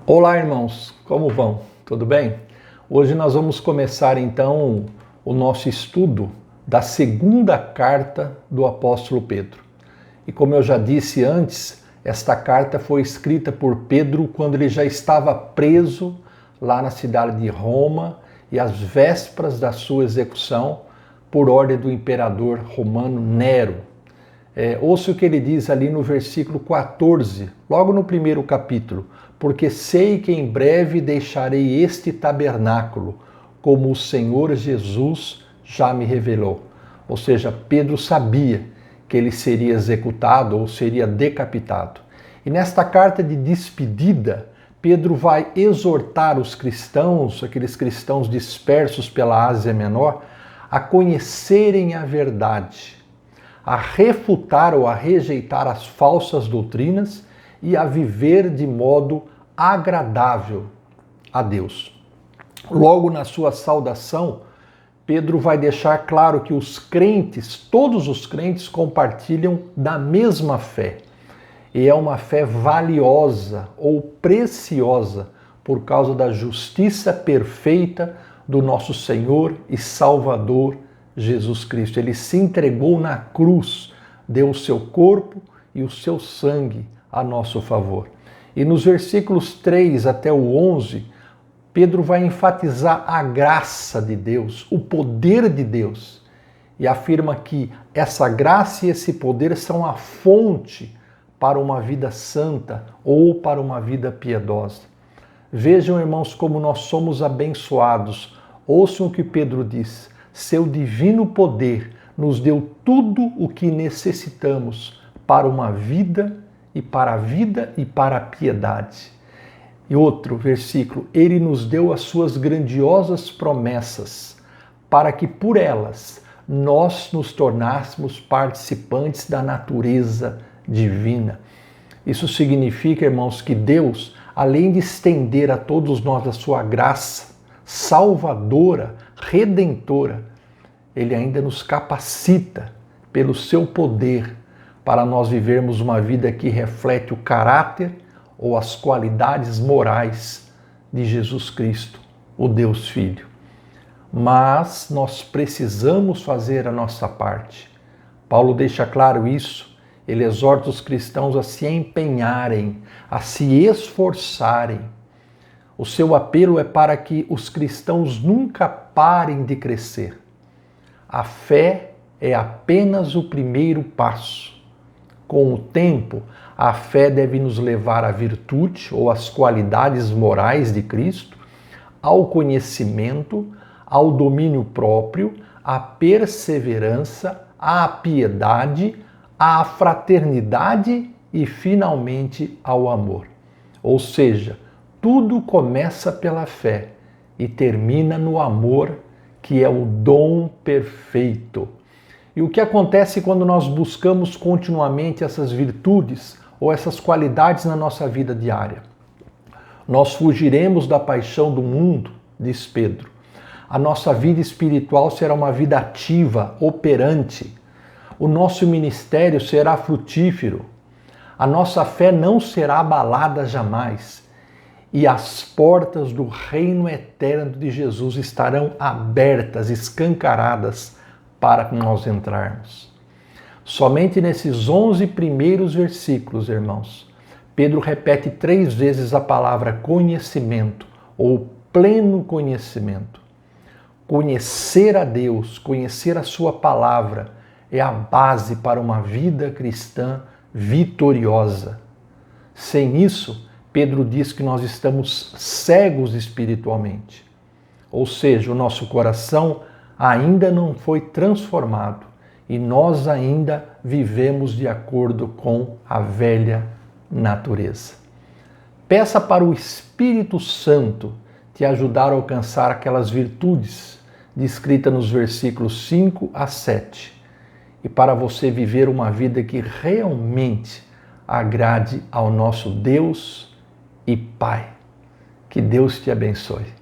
Olá, irmãos, como vão? Tudo bem? Hoje nós vamos começar então o nosso estudo da segunda carta do apóstolo Pedro. E como eu já disse antes, esta carta foi escrita por Pedro quando ele já estava preso lá na cidade de Roma e às vésperas da sua execução por ordem do imperador romano Nero. Ouça o que ele diz ali no versículo 14, logo no primeiro capítulo. Porque sei que em breve deixarei este tabernáculo, como o Senhor Jesus já me revelou. Ou seja, Pedro sabia que ele seria executado ou seria decapitado. E nesta carta de despedida, Pedro vai exortar os cristãos, aqueles cristãos dispersos pela Ásia Menor, a conhecerem a verdade, a refutar ou a rejeitar as falsas doutrinas e a viver de modo agradável a Deus. Logo na sua saudação, Pedro vai deixar claro que os crentes, todos os crentes, compartilham da mesma fé. E é uma fé valiosa ou preciosa por causa da justiça perfeita do nosso Senhor e Salvador Jesus Cristo. Ele se entregou na cruz, deu o seu corpo e o seu sangue a nosso favor. E nos versículos 3 até o 11, Pedro vai enfatizar a graça de Deus, o poder de Deus, e afirma que essa graça e esse poder são a fonte para uma vida santa ou para uma vida piedosa. Vejam, irmãos, como nós somos abençoados. Ouçam o que Pedro diz. Seu divino poder nos deu tudo o que necessitamos para uma vida e para a vida e para a piedade. E outro versículo, ele nos deu as suas grandiosas promessas, para que por elas nós nos tornássemos participantes da natureza divina. Isso significa, irmãos, que Deus, além de estender a todos nós a sua graça salvadora, redentora, ele ainda nos capacita pelo seu poder para nós vivermos uma vida que reflete o caráter ou as qualidades morais de Jesus Cristo, o Deus Filho. Mas nós precisamos fazer a nossa parte. Paulo deixa claro isso. Ele exorta os cristãos a se empenharem, a se esforçarem. O seu apelo é para que os cristãos nunca parem de crescer. A fé é apenas o primeiro passo. Com o tempo, a fé deve nos levar à virtude ou às qualidades morais de Cristo, ao conhecimento, ao domínio próprio, à perseverança, à piedade, à fraternidade e, finalmente, ao amor. Ou seja, tudo começa pela fé e termina no amor, que é o dom perfeito. E o que acontece quando nós buscamos continuamente essas virtudes ou essas qualidades na nossa vida diária? Nós fugiremos da paixão do mundo, diz Pedro. A nossa vida espiritual será uma vida ativa, operante. O nosso ministério será frutífero. A nossa fé não será abalada jamais. E as portas do reino eterno de Jesus estarão abertas, escancaradas, para nós entrarmos. Somente nesses 11 primeiros versículos, irmãos, Pedro repete 3 vezes a palavra conhecimento ou pleno conhecimento. Conhecer a Deus, conhecer a sua palavra é a base para uma vida cristã vitoriosa. Sem isso, Pedro diz que nós estamos cegos espiritualmente. Ou seja, o nosso coração ainda não foi transformado e nós ainda vivemos de acordo com a velha natureza. Peça para o Espírito Santo te ajudar a alcançar aquelas virtudes descritas nos versículos 5 a 7 e para você viver uma vida que realmente agrade ao nosso Deus e Pai. Que Deus te abençoe.